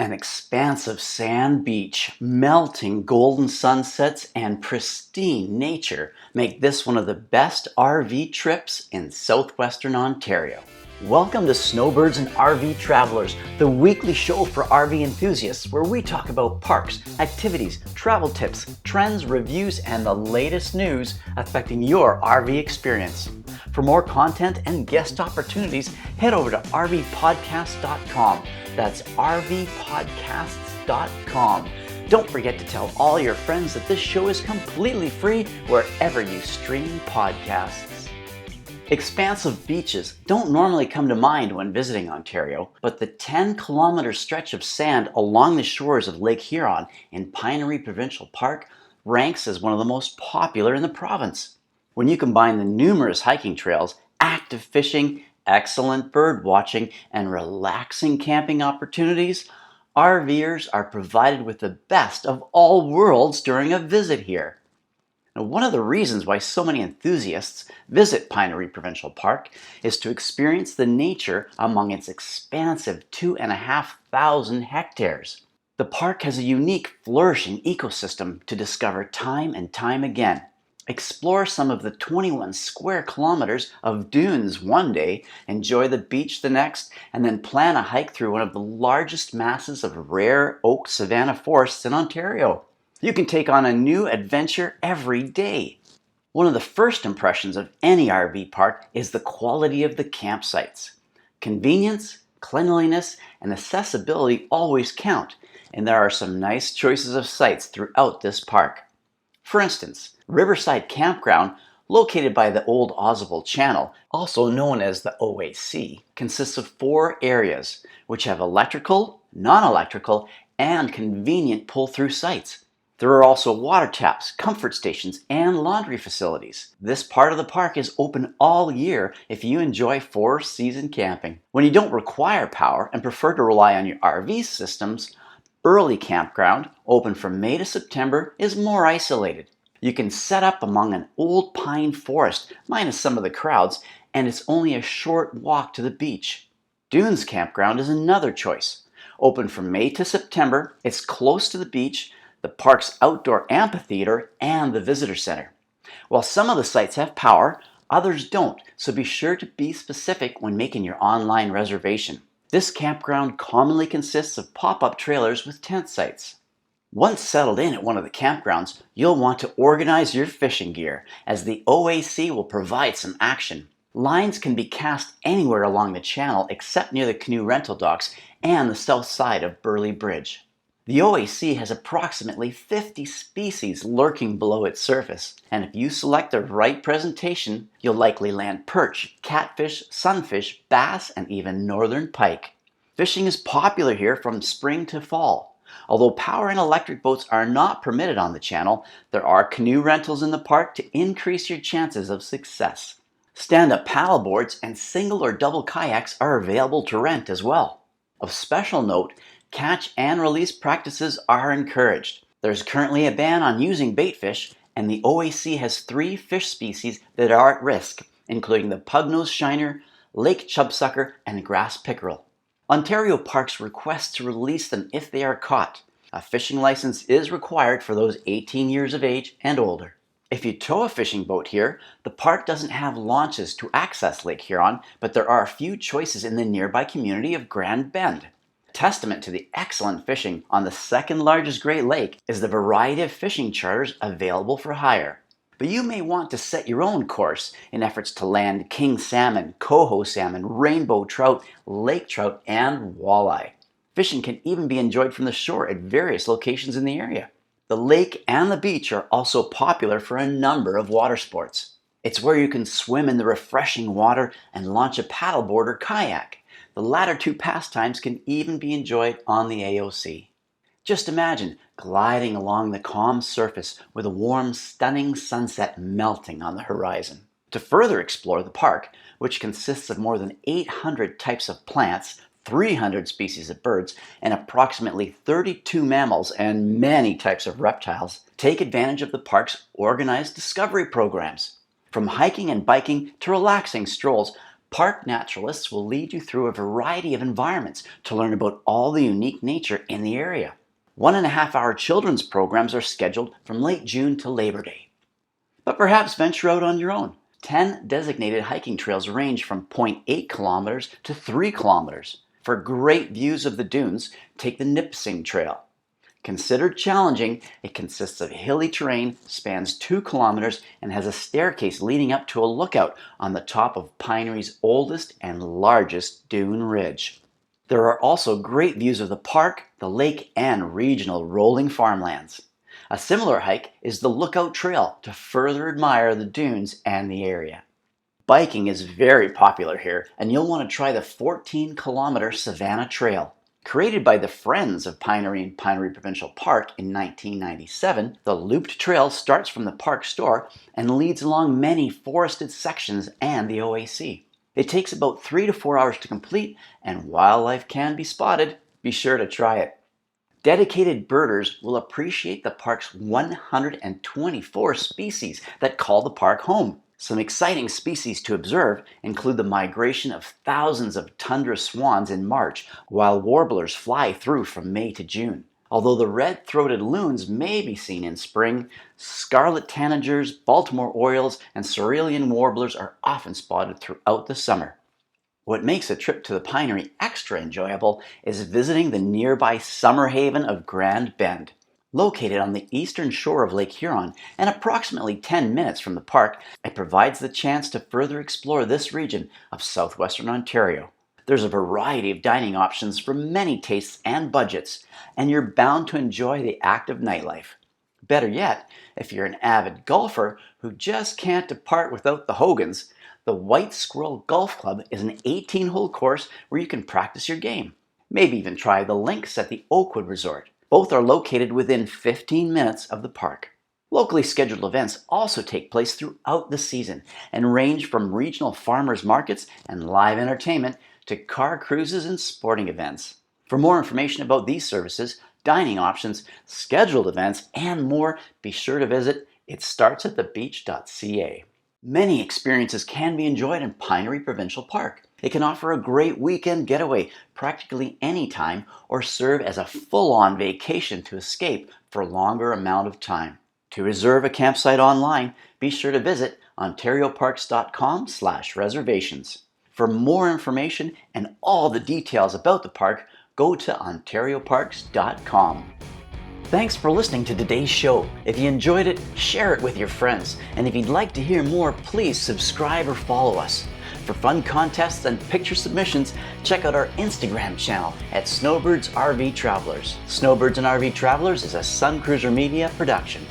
An expansive sand beach, melting golden sunsets, and pristine nature make this one of the best RV trips in southwestern Ontario. Welcome to Snowbirds and RV Travelers, the weekly show for RV enthusiasts where we talk about parks, activities, travel tips, trends, reviews, and the latest news affecting your RV experience. For more content and guest opportunities, head over to rvpodcast.com. That's rvpodcasts.com. Don't forget to tell all your friends that this show is completely free wherever you stream podcasts. Expansive beaches don't normally come to mind when visiting Ontario, but the 10-kilometer stretch of sand along the shores of Lake Huron in Pinery Provincial Park ranks as one of the most popular in the province. When you combine the numerous hiking trails, active fishing, excellent bird watching, and relaxing camping opportunities, RVers are provided with the best of all worlds during a visit here. Now, one of the reasons why so many enthusiasts visit Pinery Provincial Park is to experience the nature among its expansive 2,500 hectares. The park has a unique, flourishing ecosystem to discover time and time again. Explore some of the 21 square kilometers of dunes one day, enjoy the beach the next, and then plan a hike through one of the largest masses of rare Oak Savanna forests in Ontario. You can take on a new adventure every day. One of the first impressions of any RV park is the quality of the campsites. Convenience, cleanliness, and accessibility always count, and there are some nice choices of sites throughout this park. For instance, Riverside Campground, located by the Old Ozable Channel, also known as the OAC, consists of 4 areas, which have electrical, non-electrical, and convenient pull-through sites. There are also water taps, comfort stations, and laundry facilities. This part of the park is open all year if you enjoy 4-season camping. When you don't require power and prefer to rely on your RV systems, Early Campground, open from May to September, is more isolated. You can set up among an old pine forest, minus some of the crowds, and it's only a short walk to the beach. Dunes Campground is another choice. Open from May to September, it's close to the beach, the park's outdoor amphitheater, and the visitor center. While some of the sites have power, others don't, so be sure to be specific when making your online reservation. This campground commonly consists of pop-up trailers with tent sites. Once settled in at one of the campgrounds, you'll want to organize your fishing gear, as the OAC will provide some action. Lines can be cast anywhere along the channel except near the canoe rental docks and the south side of Burleigh Bridge. The OAC has approximately 50 species lurking below its surface, and if you select the right presentation, you'll likely land perch, catfish, sunfish, bass, and even northern pike. Fishing is popular here from spring to fall. Although power and electric boats are not permitted on the channel, there are canoe rentals in the park to increase your chances of success. Stand-up paddleboards and single or double kayaks are available to rent as well. Of special note, catch and release practices are encouraged. There's currently a ban on using baitfish, and the OAC has 3 fish species that are at risk, including the pug-nosed shiner, lake chubsucker, and grass pickerel. Ontario Parks requests to release them if they are caught. A fishing license is required for those 18 years of age and older. If you tow a fishing boat here, the park doesn't have launches to access Lake Huron, but there are a few choices in the nearby community of Grand Bend. A testament to the excellent fishing on the second largest Great Lake is the variety of fishing charters available for hire. But you may want to set your own course in efforts to land king salmon, coho salmon, rainbow trout, lake trout, and walleye. Fishing can even be enjoyed from the shore at various locations in the area. The lake and the beach are also popular for a number of water sports. It's where you can swim in the refreshing water and launch a paddleboard or kayak. The latter 2 pastimes can even be enjoyed on the AOC. Just imagine gliding along the calm surface with a warm, stunning sunset melting on the horizon. To further explore the park, which consists of more than 800 types of plants, 300 species of birds, and approximately 32 mammals and many types of reptiles, take advantage of the park's organized discovery programs. From hiking and biking to relaxing strolls, Park naturalists will lead you through a variety of environments to learn about all the unique nature in the area. 1.5-hour children's programs are scheduled from late June to Labor Day. But perhaps venture out on your own. 10 designated hiking trails range from 0.8 kilometers to 3 kilometers. For great views of the dunes, take the Nipissing Trail. Considered challenging, it consists of hilly terrain, spans 2 kilometers, and has a staircase leading up to a lookout on the top of Pinery's oldest and largest dune ridge. There are also great views of the park, the lake, and regional rolling farmlands. A similar hike is the Lookout Trail to further admire the dunes and the area. Biking is very popular here, and you'll want to try the 14-kilometer Savanna Trail. Created by the Friends of Pinery and Pinery Provincial Park in 1997, the looped trail starts from the park store and leads along many forested sections and the OAC. It takes about 3 to 4 hours to complete, and wildlife can be spotted. Be sure to try it. Dedicated birders will appreciate the park's 124 species that call the park home. Some exciting species to observe include the migration of thousands of tundra swans in March, while warblers fly through from May to June. Although the red-throated loons may be seen in spring, scarlet tanagers, Baltimore orioles, and cerulean warblers are often spotted throughout the summer. What makes a trip to the Pinery extra enjoyable is visiting the nearby summer haven of Grand Bend. Located on the eastern shore of Lake Huron and approximately 10 minutes from the park, it provides the chance to further explore this region of southwestern Ontario. There's a variety of dining options for many tastes and budgets, and you're bound to enjoy the active nightlife. Better yet, if you're an avid golfer who just can't depart without the Hogans, the White Squirrel Golf Club is an 18-hole course where you can practice your game. Maybe even try the links at the Oakwood Resort. Both are located within 15 minutes of the park. Locally scheduled events also take place throughout the season and range from regional farmers markets and live entertainment to car cruises and sporting events. For more information about these services, dining options, scheduled events, and more, be sure to visit itstartsatthebeach.ca. Many experiences can be enjoyed in Pinery Provincial Park. It can offer a great weekend getaway practically any time or serve as a full-on vacation to escape for a longer amount of time. To reserve a campsite online, be sure to visit ontarioparks.com/reservations. For more information and all the details about the park, go to ontarioparks.com. Thanks for listening to today's show. If you enjoyed it, share it with your friends. And if you'd like to hear more, please subscribe or follow us. For fun contests and picture submissions, check out our Instagram channel at Snowbirds RV Travelers. Snowbirds and RV Travelers is a Sun Cruiser Media production.